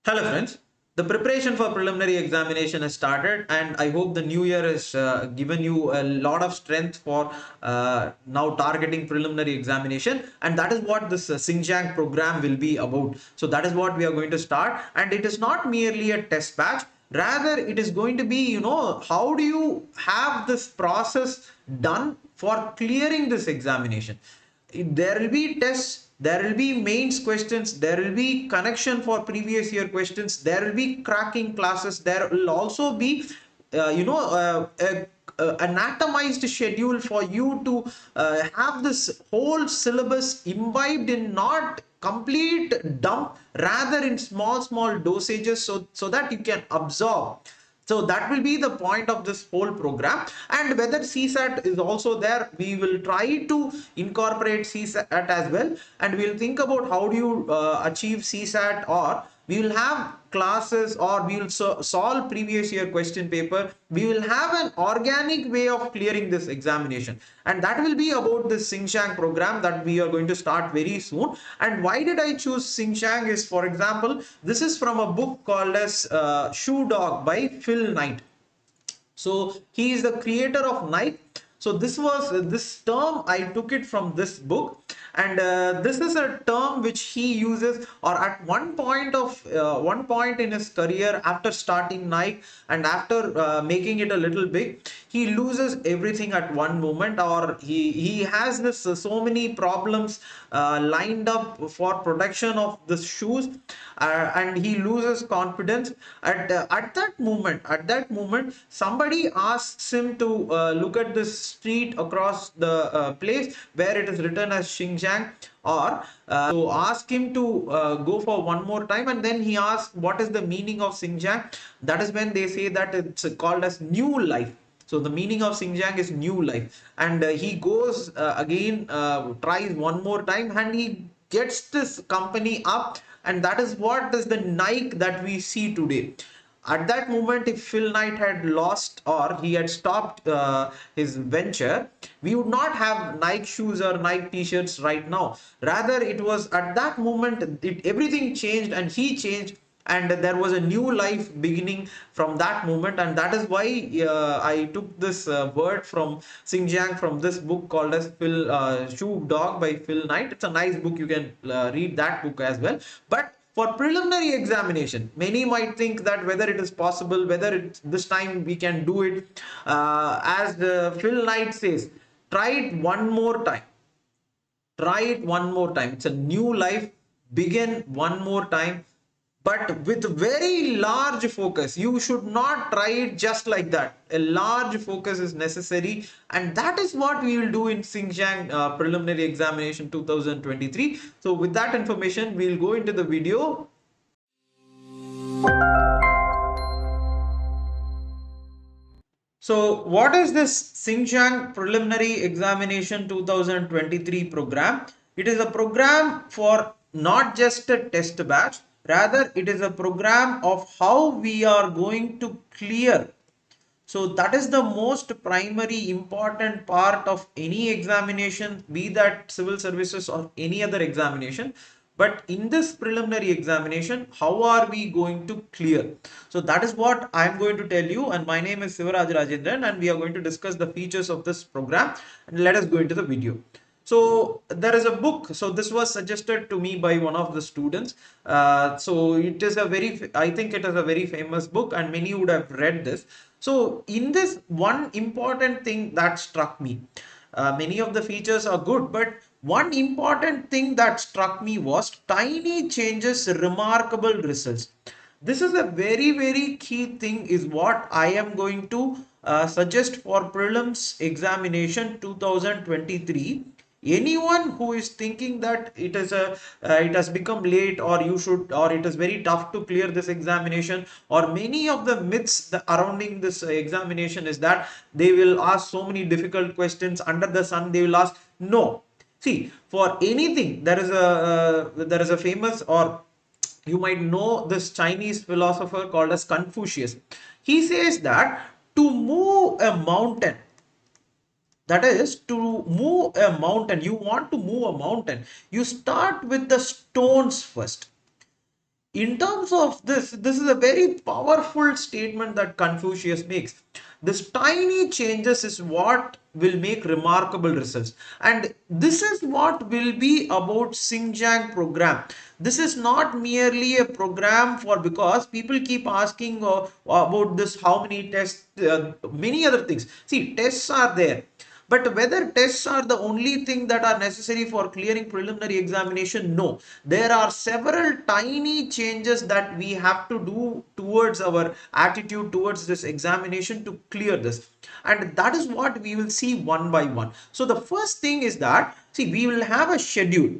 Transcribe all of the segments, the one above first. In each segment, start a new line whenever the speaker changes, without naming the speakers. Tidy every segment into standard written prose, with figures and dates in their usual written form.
Hello friends, the preparation for preliminary examination has started and I hope the new year has given you a lot of strength for now targeting preliminary examination, and that is what this Xinsheng program will be about. So that is what we are going to start, and it is not merely a test batch. Rather, it is going to be, how do you have this process done for clearing this examination? There will be tests, there will be mains questions, there will be connection for previous year questions, there will be cracking classes, there will also be an atomized schedule for you to have this whole syllabus imbibed in not complete dump, rather in small dosages, so that you can absorb. So that will be the point of this whole program. And whether CSAT is also there, we will try to incorporate CSAT as well. And we'll think about how do you achieve CSAT, or we will have classes, or we will solve previous year question paper. We will have an organic way of clearing this examination, and that will be about this Xinsheng program that we are going to start very soon. And why did I choose Xinsheng is, for example, this is from a book called as Shoe Dog by Phil Knight. So he is the creator of Nike. So this term, I took it from this book, and this is a term which he uses, or at one point in his career after starting Nike and after making it a little big, he loses everything at one moment, or he has this so many problems lined up for production of the shoes, and he loses confidence at that moment somebody asks him to look at this street across the place where it is written as Xinjiang, or so ask him to go for one more time, and then he asks what is the meaning of Xinjiang. That is when they say that it's called as new life. So the meaning of Xinjiang is new life, and he goes again, tries one more time, and he gets this company up, and that is what is the Nike that we see today. At that moment, if Phil Knight had lost, or he had stopped his venture, we would not have Nike shoes or Nike t-shirts right now. Rather, it was at that moment everything changed, and he changed, and there was a new life beginning from that moment. And that is why I took this word from Xinjiang from this book called as Shoe Dog by Phil Knight. It's a nice book, you can read that book as well. But for preliminary examination, many might think that whether it is possible, whether this time we can do it, as Phil Knight says, try it one more time. Try it one more time. It's a new life. Begin one more time, but with very large focus. You should not try it just like that. A large focus is necessary, and that is what we will do in Xinjiang preliminary examination 2023. So with that information, we'll go into the video. So what is this Xinjiang Preliminary Examination 2023 program? It is a program for not just a test batch, rather it is a program of how we are going to clear. So that is the most primary important part of any examination, be that civil services or any other examination. But in this preliminary examination, how are we going to clear? So that is what I'm going to tell you. And my name is Sivarajarajendran, and we are going to discuss the features of this program. And let us go into the video. So there is a book. So this was suggested to me by one of the students. So it is a I think it is a very famous book, and many would have read this. So in this, one important thing that struck me, many of the features are good, but one important thing that struck me was tiny changes, remarkable results. This is a very key thing, is what I am going to suggest for prelims examination 2023. Anyone who is thinking that it has become late, or you should, or it is very tough to clear this examination, or many of the myths surrounding this examination is that they will ask so many difficult questions under the sun, they will ask. No, see, for anything, there is a famous, or you might know this Chinese philosopher called as Confucius. He says that to move a mountain, that is, to move a mountain, you want to move a mountain, you start with the stones first. in terms of this is a very powerful statement that Confucius makes. This tiny changes is what will make remarkable results. And this is what will be about Xinsheng program. This is not merely a program for, because people keep asking about this, how many tests, many other things. See, tests are there. But whether tests are the only thing that are necessary for clearing preliminary examination, no. There are several tiny changes that we have to do towards our attitude towards this examination to clear this. And that is what we will see one by one. So the first thing is that, see, we will have a schedule.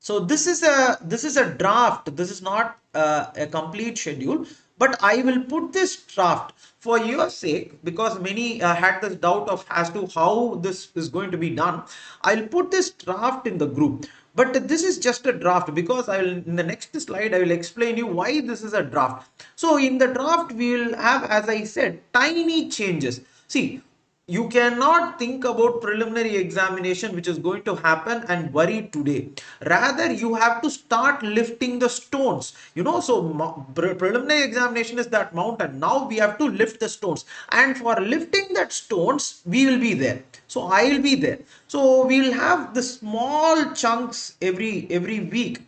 So this is a draft. This is not a complete schedule, but I will put this draft for your sake, because many had this doubt of as to how this is going to be done. I'll put this draft in the group, but this is just a draft, because I will, in the next slide, I will explain you why this is a draft. So in the draft, we will have, as I said, tiny changes. See, you cannot think about preliminary examination which is going to happen and worry today. Rather, you have to start lifting the stones. So preliminary examination is that mountain. Now we have to lift the stones, and for lifting that stones, we will be there. So I will be there. So we will have the small chunks every week.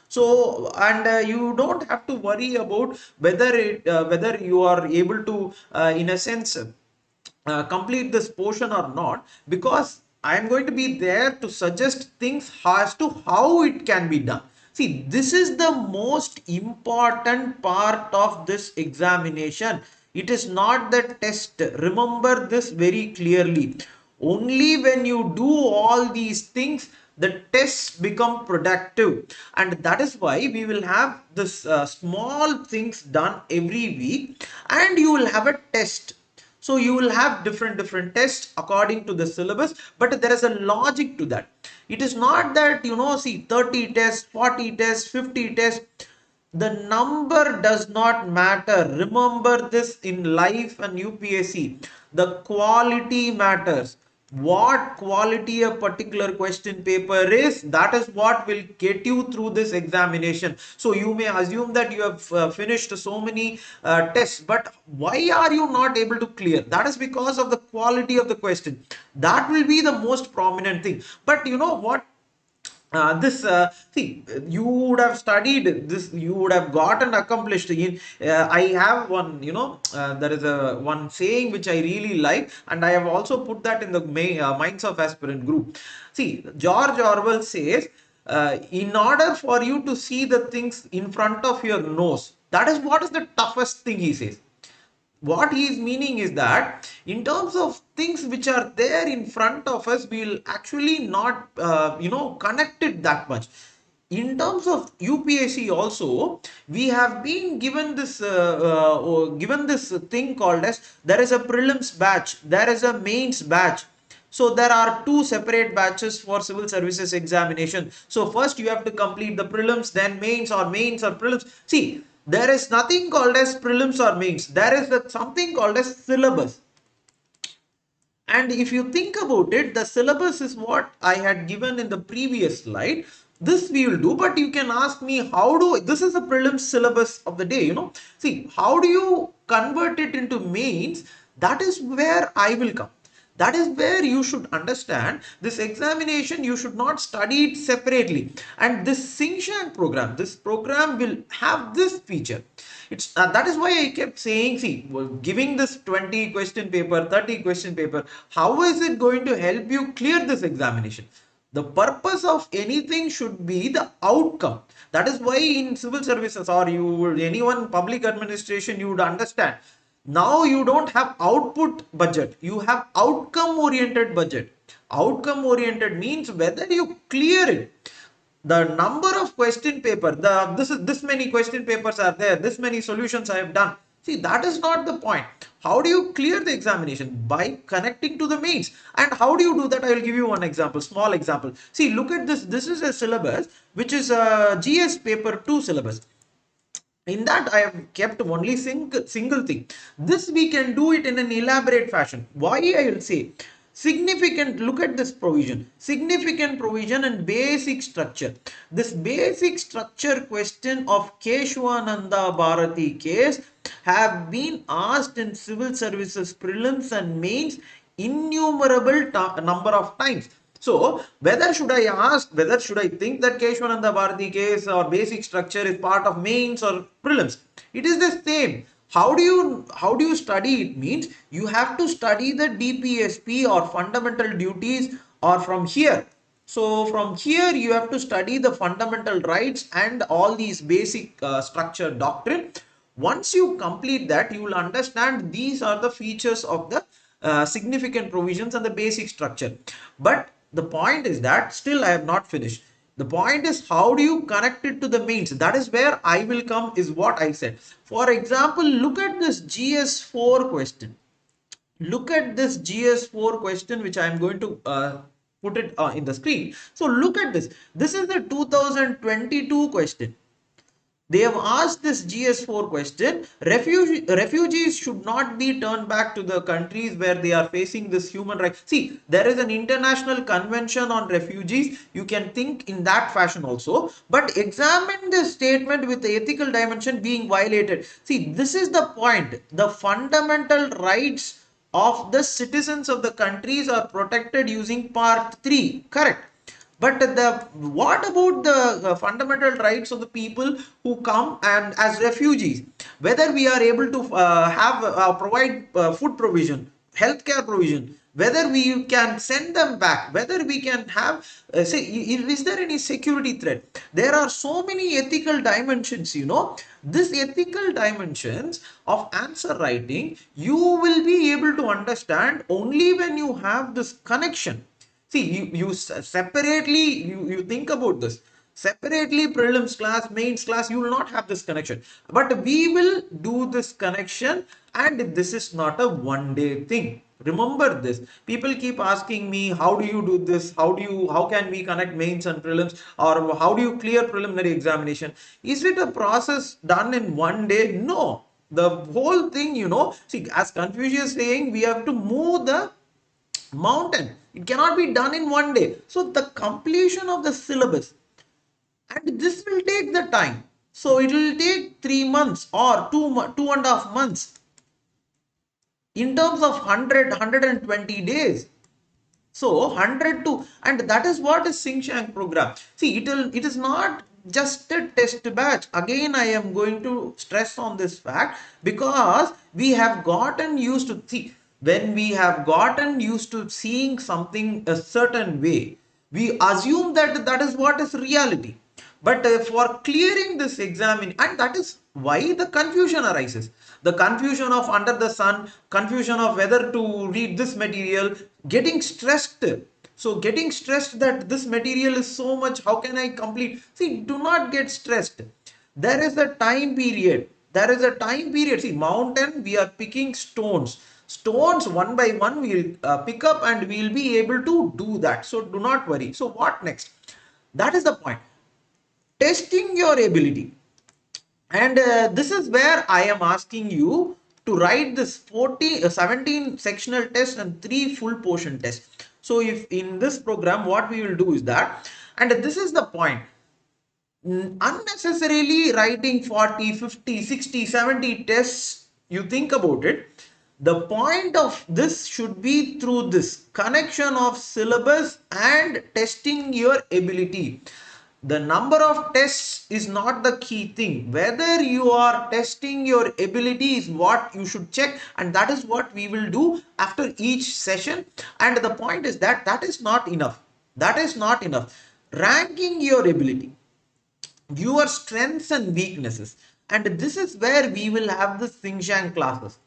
So, and you don't have to worry about whether you are able to, in a sense, complete this portion or not, because I am going to be there to suggest things as to how it can be done. See, this is the most important part of this examination. It is not the test. Remember this very clearly. Only when you do all these things, the tests become productive. And that is why we will have this small things done every week, and you will have a test. So you will have different tests according to the syllabus, but there is a logic to that. It is not that, see, 30 tests, 40 tests, 50 tests. The number does not matter. Remember this in life and UPSC. The quality matters. What quality a particular question paper is, that is what will get you through this examination. So you may assume that you have finished so many tests, but why are you not able to clear? That is because of the quality of the question. That will be the most prominent thing. But you know what? See, you would have studied this, you would have gotten accomplished in, I have one, there is a one saying which I really like, and I have also put that in the Minds of Aspirant group. See, George Orwell says, in order for you to see the things in front of your nose, that is what is the toughest thing, he says. What he is meaning is that in terms of things which are there in front of us, we will actually not connect it that much. In terms of UPSC also, we have been given this thing called as, there is a prelims batch, there is a mains batch. So there are two separate batches for civil services examination. So first you have to complete the prelims, then mains or prelims. See, there is nothing called as prelims or mains. There is something called as syllabus. And if you think about it, the syllabus is what I had given in the previous slide. This we will do, but you can ask me, this is the prelims syllabus of the day, See, how do you convert it into mains? That is where I will come. That is where you should understand this examination. You should not study it separately. And this Xinsheng program, this program will have this feature. It's that is why I kept saying, see, giving this 20 question paper, 30 question paper, how is it going to help you clear this examination? The purpose of anything should be the outcome. That is why in civil services or anyone public administration, you would understand. Now you don't have output budget, you have outcome oriented budget. Outcome oriented means whether you clear it. The number of question paper, this many question papers are there, this many solutions I have done. See, that is not the point. How do you clear the examination? By connecting to the mains. And how do you do that? I will give you one example, small example. See, look at this. This is a syllabus which is a GS paper 2 syllabus. In that, I have kept only single thing. This we can do it in an elaborate fashion. Why I will say? Significant, look at this provision, significant provision and basic structure. This basic structure question of Keshwananda Bharati case have been asked in civil services prelims and mains innumerable number of times. So whether should I ask, whether should I think that Keshwananda Bharati case or basic structure is part of mains or prelims? It is the same. How do you study it? Means you have to study the DPSP or fundamental duties, or from here. So from here you have to study the fundamental rights and all these basic structure doctrine. Once you complete that, you will understand these are the features of the significant provisions and the basic structure. But the point is that still I have not finished. The point is, how do you connect it to the mains? That is where I will come, is what I said. For example, look at this GS4 question. Look at this GS4 question, which I am going to put it in the screen. So look at this. This is the 2022 question. They have asked this GS4 question. Refugees should not be turned back to the countries where they are facing this human rights. See, there is an international convention on refugees. You can think in that fashion also. But examine the statement with the ethical dimension being violated. See, this is the point. The fundamental rights of the citizens of the countries are protected using part 3. Correct. But what about the fundamental rights of the people who come and as refugees? Whether we are able to provide food provision, healthcare provision, whether we can send them back, whether we can have say, is there any security threat? There are so many ethical dimensions. This ethical dimensions of answer writing you will be able to understand only when you have this connection. See, you separately, you think about this. Separately, prelims class, mains class, you will not have this connection. But we will do this connection, and this is not a one-day thing. Remember this. People keep asking me, how do you do this? How can we connect mains and prelims? Or how do you clear preliminary examination? Is it a process done in one day? No. The whole thing, see, as Confucius saying, we have to move the mountain. It cannot be done in one day. So the completion of the syllabus, and this will take the time. So it will take 3 months or 2.5 months in terms of 120 days. So 100 to, and that is what is Xinsheng program. See, it is not just a test batch. Again, I am going to stress on this fact, because we have gotten used to see. When we have gotten used to seeing something a certain way, we assume that that is what is reality. But for clearing this exam, and that is why the confusion arises. The confusion of under the sun, confusion of whether to read this material, getting stressed. So getting stressed that this material is so much, how can I complete? See, do not get stressed. There is a time period. There is a time period. See, mountain, we are picking stones. Stones one by one we will pick up, and we will be able to do that. So do not worry. So what next? That is the point. Testing your ability. And this is where I am asking you to write this 17 sectional test and 3 full portion tests. So if in this program, what we will do is that, and this is the point, unnecessarily writing 40, 50, 60, 70 tests, you think about it. The point of this should be through this connection of syllabus and testing your ability. The number of tests is not the key thing. Whether you are testing your ability is what you should check, and that is what we will do after each session. And the point is that that is not enough. That is not enough. Ranking your ability, your strengths and weaknesses, and this is where we will have the Xinsheng classes.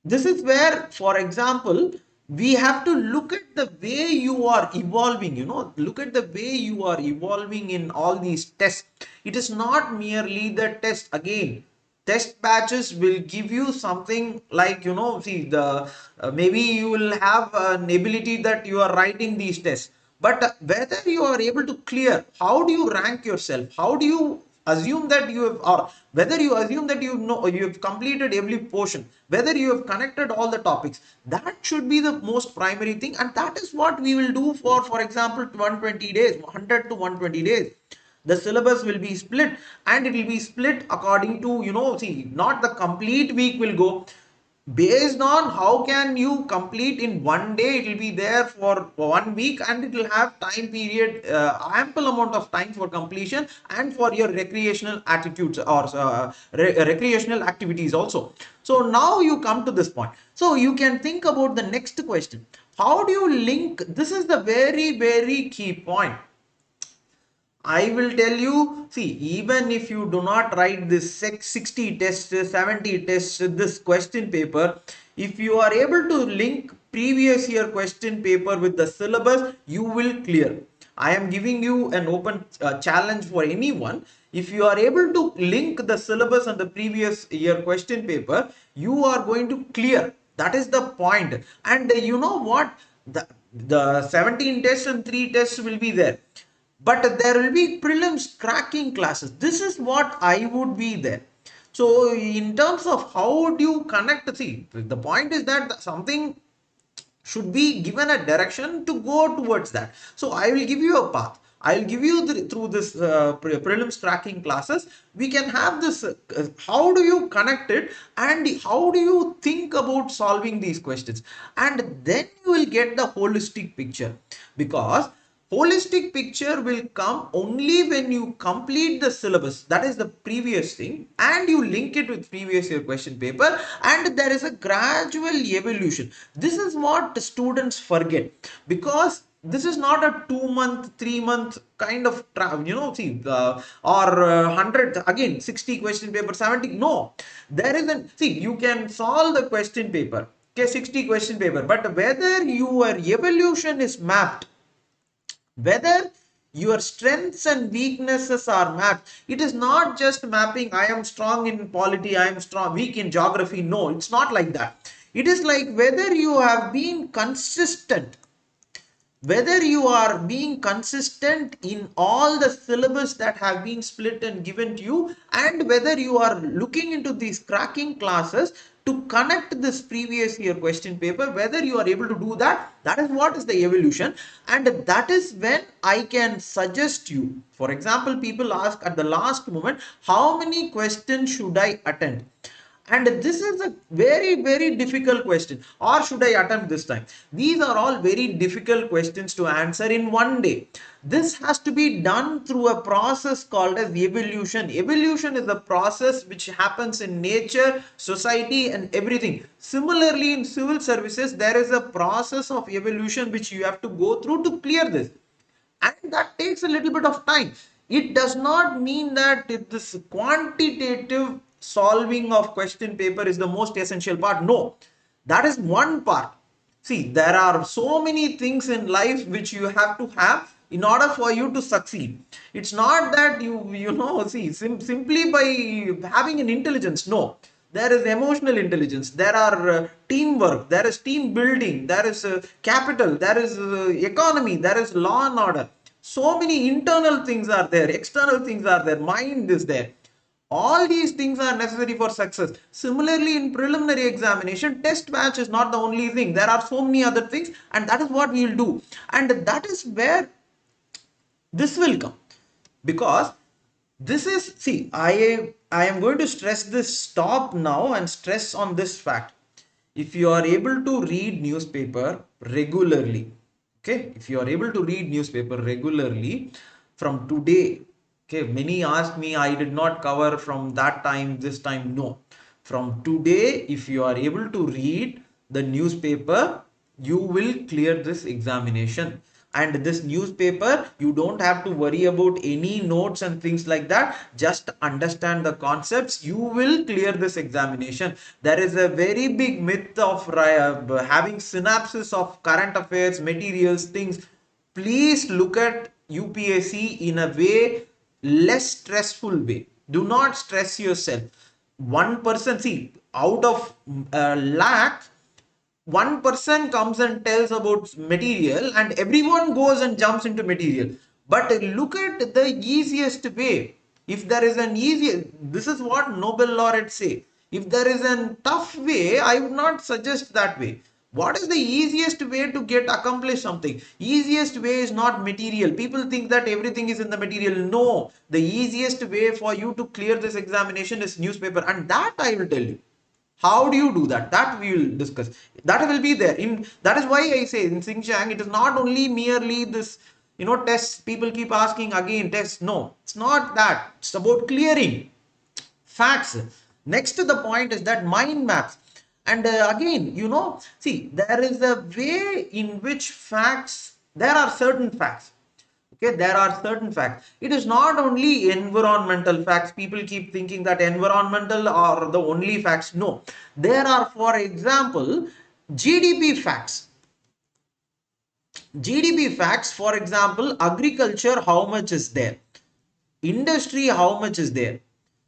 This is where, for example, we have to look at the way you are evolving, look at the way you are evolving in all these tests. It is not merely the test. Again, test batches will give you something like, see, the maybe you will have an ability that you are writing these tests, but whether you are able to clear, how do you rank yourself? How do you assume that you have, or whether you assume that you know you have completed every portion, whether you have connected all the topics, that should be the most primary thing. And that is what we will do for example 120 days, 100 to 120 days. The syllabus will be split, and it will be split according to, see, not the complete week will go based on how can you complete in one day. It will be there for 1 week, and it will have time period, ample amount of time for completion and for your recreational attitudes or recreational activities also. So now you come to this point, so you can think about the next question. How do you link? This is the very, very key point. I will tell you, see, even if you do not write this 60 tests, 70 tests, this question paper, if you are able to link previous year question paper with the syllabus, you will clear. I am giving you an open challenge for anyone. If you are able to link the syllabus and the previous year question paper, you are going to clear. That is the point. And you know what? The 17 tests and 3 tests will be there, but there will be prelims cracking classes. This is what I would be there. So in terms of how do you connect, see, the point is that something should be given a direction to go towards that. So I will give you a path. I'll give you through this prelims tracking classes, we can have this, how do you connect it and how do you think about solving these questions, and then you will get the holistic picture. Because holistic picture will come only when you complete the syllabus, that is the previous thing, and you link it with previous year question paper, and there is a gradual evolution. This is what the students forget, because this is not a 2 month, 3 month kind of see, or 100 again 60 question paper, 70. No, there isn't. See, you can solve the question paper, okay, 60 question paper, but whether your evolution is mapped, whether your strengths and weaknesses are mapped. It is not just mapping, I am strong in polity, I am weak in geography. No, it's not like that. It is like whether you have been consistent, whether you are being consistent in all the syllabus that have been split and given to you, and whether you are looking into these cracking classes to connect this previous year question paper, whether you are able to do that. That is what is the evolution, and that is when I can suggest you. For example, people ask at the last moment, how many questions should I attend? And this is a very, very difficult question. Or should I attempt this time? These are all very difficult questions to answer in one day. This has to be done through a process called as evolution. Evolution is a process which happens in nature, society, and everything. Similarly, in civil services, there is a process of evolution which you have to go through to clear this. And that takes a little bit of time. It does not mean that this quantitative solving of question paper is the most essential part. No, that is one part. See, there are so many things in life which you have to have in order for you to succeed. It's not that simply by having an intelligence. No, there is emotional intelligence, there are teamwork, there is team building, there is capital, there is economy, there is law and order. So many internal things are there, external things are there, mind is there. All these things are necessary for success. Similarly, in preliminary examination, test batch is not the only thing. There are so many other things, and that is what we will do. And that is where this will come. Because this is, see, I am going to stress this, stop now and stress on this fact. If you are able to read newspaper regularly, okay, if you are able to read newspaper regularly from today, okay, many ask me, I did not cover from that time, this time. No. From today, if you are able to read the newspaper, you will clear this examination. And this newspaper, you don't have to worry about any notes and things like that. Just understand the concepts. You will clear this examination. There is a very big myth of having synapses of current affairs, materials, things. Please look at UPSC in a way, less stressful way. Do not stress yourself. 1%, see, out of lakh, 1% comes and tells about material, and everyone goes and jumps into material. But look at the easiest way. If there is an easy, this is what Nobel laureates say. If there is a tough way, I would not suggest that way. What is the easiest way to get accomplished something? Easiest way is not material. People think that everything is in the material. No, the easiest way for you to clear this examination is newspaper, and that I will tell you. How do you do that? That we will discuss. That will be there. In that is why I say in Xinsheng, it is not only merely this, tests. People keep asking again, tests. No, it's not that. It's about clearing facts. Next to the point is that mind maps. And again, see, there is a way in which facts, there are certain facts. Okay, there are certain facts. It is not only environmental facts. People keep thinking that environmental are the only facts. No, there are, for example, GDP facts. GDP facts, for example, agriculture, how much is there? Industry, how much is there?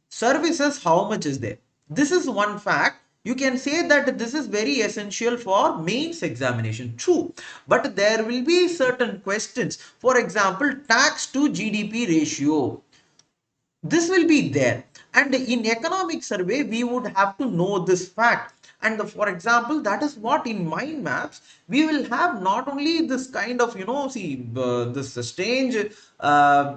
Services, how much is there? This is one fact. You can say that this is very essential for mains examination. True, but there will be certain questions. For example, tax to GDP ratio. This will be there. And in economic survey, we would have to know this fact. And for example, that is what in mind maps, we will have not only this kind of, this strange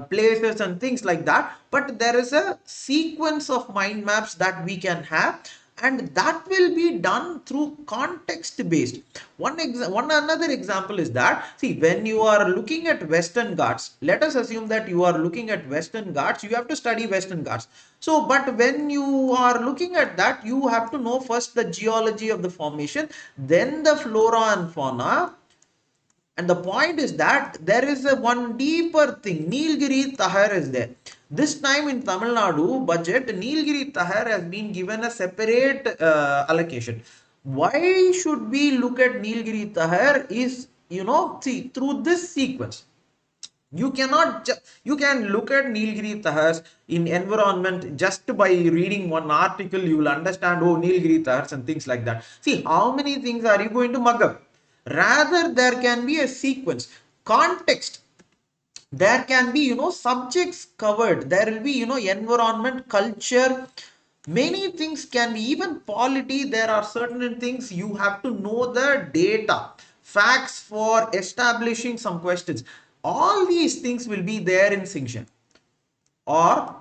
places and things like that, but there is a sequence of mind maps that we can have, and that will be done through context based. One another example is that, see, when you are looking at Western Ghats, let us assume that you are looking at Western Ghats, you have to study Western Ghats. So, but when you are looking at that, you have to know first the geology of the formation, then the flora and fauna. And the point is that there is a one deeper thing. Nilgiri Tahar is there. This time in Tamil Nadu budget, Nilgiri Tahar has been given a separate allocation. Why should we look at Nilgiri Tahar is, see, through this sequence. You cannot, you can look at Nilgiri Tahars in environment just by reading one article. You will understand, oh, Nilgiri Tahars and things like that. See, how many things are you going to mug up? Rather, there can be a sequence, context. There can be, subjects covered. There will be, environment, culture, many things can be, even polity. There are certain things you have to know the data, facts for establishing some questions. All these things will be there in Xinsheng, or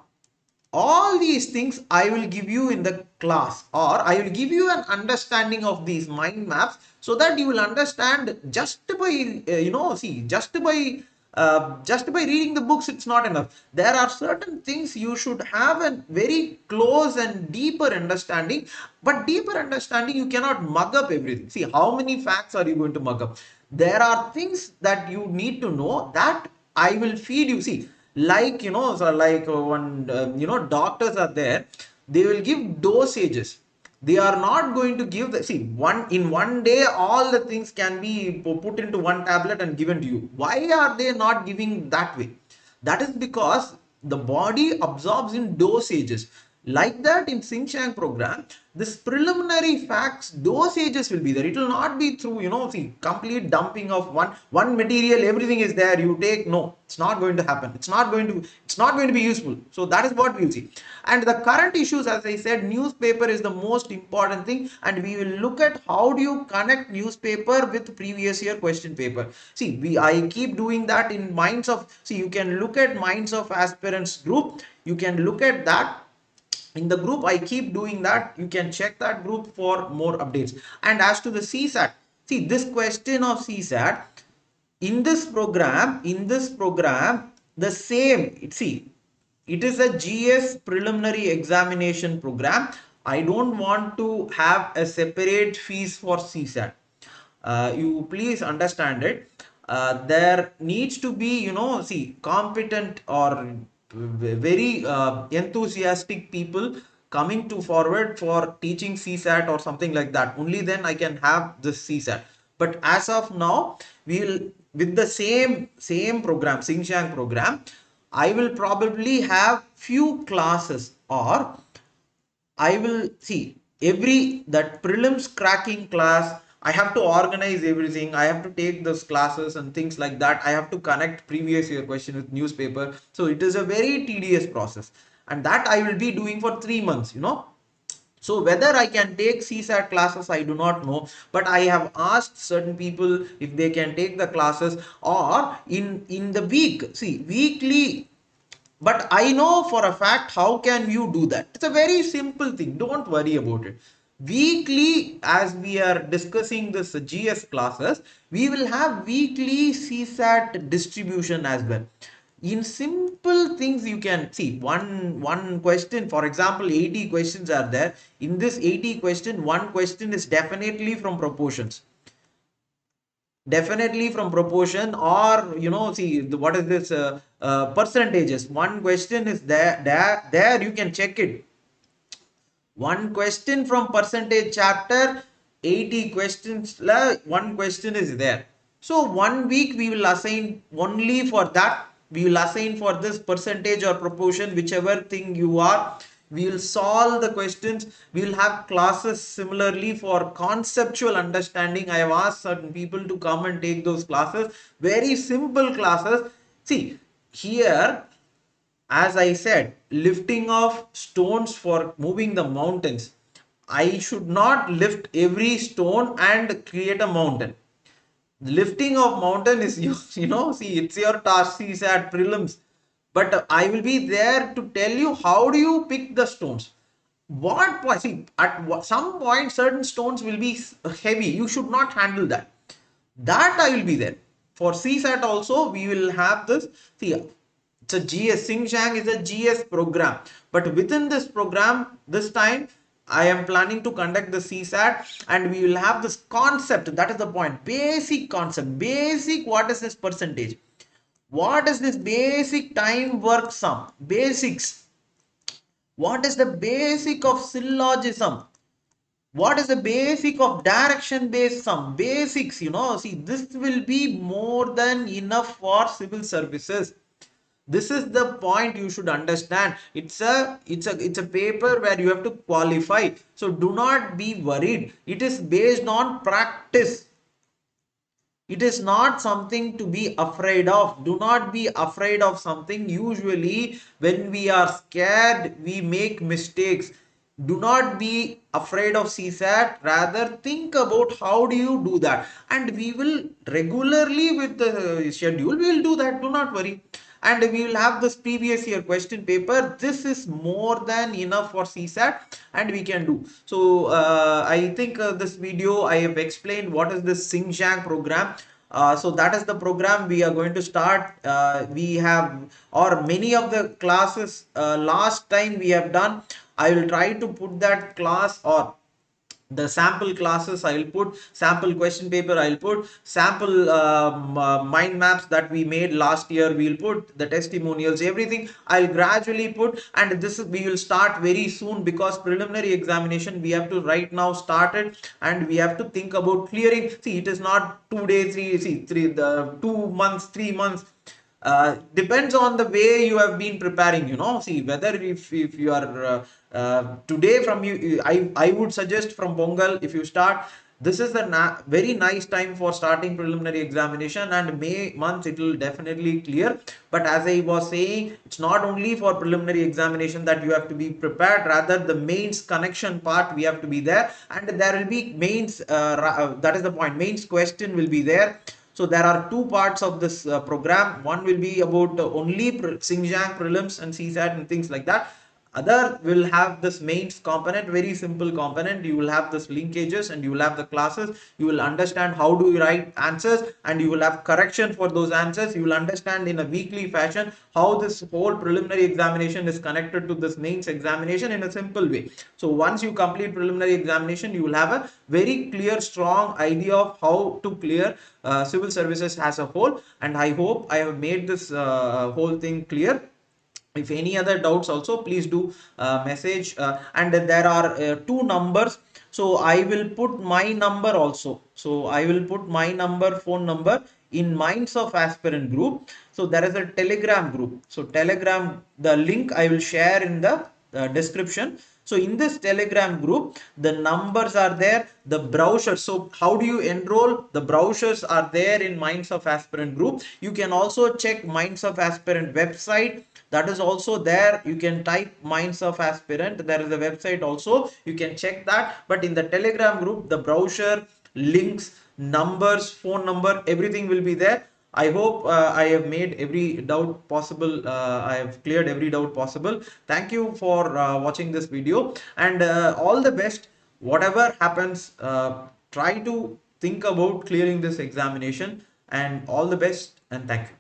all these things I will give you in the class, or I will give you an understanding of these mind maps, so that you will understand. Just by just by reading the books, it's not enough. There are certain things you should have a very close and deeper understanding. But deeper understanding, you cannot mug up everything. See, how many facts are you going to mug up? There are things that you need to know, that I will feed you. See, like, so like one doctors are there, they will give dosages. They are not going to give the, see, one day all the things can be put into one tablet and given to you. Why are they not giving that way? That is because the body absorbs in dosages. Like that, in Xinsheng program, this preliminary facts dosages will be there. It will not be through, see, complete dumping of one material, everything is there, you take. No, it's not going to happen. It's not going to be useful. So that is what we'll see. And the current issues, as I said, newspaper is the most important thing, and we will look at how do you connect newspaper with previous year question paper. See, I keep doing that in minds of, see, you can look at minds of aspirants group, you can look at that in the group. I keep doing that. You can check that group for more updates. And as to the CSAT, see, this question of CSAT in this program, the same, see, it is a GS preliminary examination program. I don't want to have a separate fees for CSAT. You please understand it. There needs to be, see, competent or very enthusiastic people coming to forward for teaching CSAT or something like that. Only then I can have this CSAT. But as of now, we will, with the same program, Xinsheng program, I will probably have few classes, or I will see that prelims cracking class. I have to organize everything. I have to take those classes and things like that. I have to connect previous year question with newspaper. So it is a very tedious process. and that I will be doing for 3 months, So whether I can take CSAT classes, I do not know, but I have asked certain people if they can take the classes, or in the week, see, weekly. But I know for a fact, how can you do that? It's a very simple thing. Don't worry about it. Weekly, as we are discussing this GS classes, we will have weekly CSAT distribution as well. In simple things, you can see one question, for example, 80 questions are there. In this 80 question, one question is definitely from proportions, or see what is this percentages. One question is there you can check it. One question from percentage chapter, 80 questions, one question is there. So 1 week we will assign only for that. We will assign for this percentage or proportion, whichever thing you are. We will solve the questions. We will have classes similarly for conceptual understanding. I have asked certain people to come and take those classes. Very simple classes. See, here, as I said, lifting of stones for moving the mountains. I should not lift every stone and create a mountain. The lifting of mountain is see, it's your task. See, at prelims, but I will be there to tell you how do you pick the stones. What, see, at some point certain stones will be heavy. You should not handle that. That I will be there. For CSAT also, we will have this. See, it's a GS. Xinsheng is a GS program. But within this program, this time, I am planning to conduct the CSAT, and we will have this concept. That is the point. Basic concept. Basic, what is this percentage? What is this basic time work sum? Basics. What is the basic of syllogism? What is the basic of direction based sum? Basics, see, this will be more than enough for civil services. This is the point you should understand. It's a paper where you have to qualify. So do not be worried. It is based on practice. It is not something to be afraid of. Do not be afraid of something. Usually, when we are scared, we make mistakes. Do not be afraid of CSAT. Rather, think about how do you do that. And we will regularly, with the schedule, we will do that. Do not worry. And we will have this previous year question paper. This is more than enough for CSAT, and we can do. So I think this video I have explained what is this Xinsheng program. So that is the program we are going to start. We have, or many of the classes last time we have done. I will try to put that class, or the sample classes I will put, sample question paper I will put, sample mind maps that we made last year we will put, the testimonials, everything I'll gradually put. And this is, we will start very soon, because preliminary examination we have to right now start it, and we have to think about clearing. See, it is not 2 days, the 2 months, 3 months. Depends on the way you have been preparing, see, whether if you are today from you, I would suggest from Pongal, if you start, this is the very nice time for starting preliminary examination, and May month it will definitely clear. But as I was saying, it's not only for preliminary examination that you have to be prepared, rather the mains connection part we have to be there, and there will be mains, that is the point, mains question will be there. So there are two parts of this program. One will be about only Xinsheng prelims and CSAT and things like that. Other will have this mains component, very simple component. You will have this linkages, and you will have the classes. You will understand how do you write answers, and you will have correction for those answers. You will understand in a weekly fashion how this whole preliminary examination is connected to this mains examination in a simple way. So once you complete preliminary examination, you will have a very clear, strong idea of how to clear civil services as a whole. And I hope I have made this whole thing clear. If any other doubts also, please do message, and there are 2 numbers. So I will put my number also. So I will put my number, phone number, in Minds of Aspirant group. So there is a Telegram group. So Telegram, the link I will share in the description. So in this Telegram group, the numbers are there, the brochure. So how do you enroll? The brochures are there in Minds of Aspirant group. You can also check Minds of Aspirant website. That is also there. You can type Minds of Aspirant. There is a website also. You can check that. But in the Telegram group, the brochure, links, numbers, phone number, everything will be there. I hope I have made every doubt possible. I have cleared every doubt possible. Thank you for watching this video, and all the best. Whatever happens, try to think about clearing this examination, and all the best, and thank you.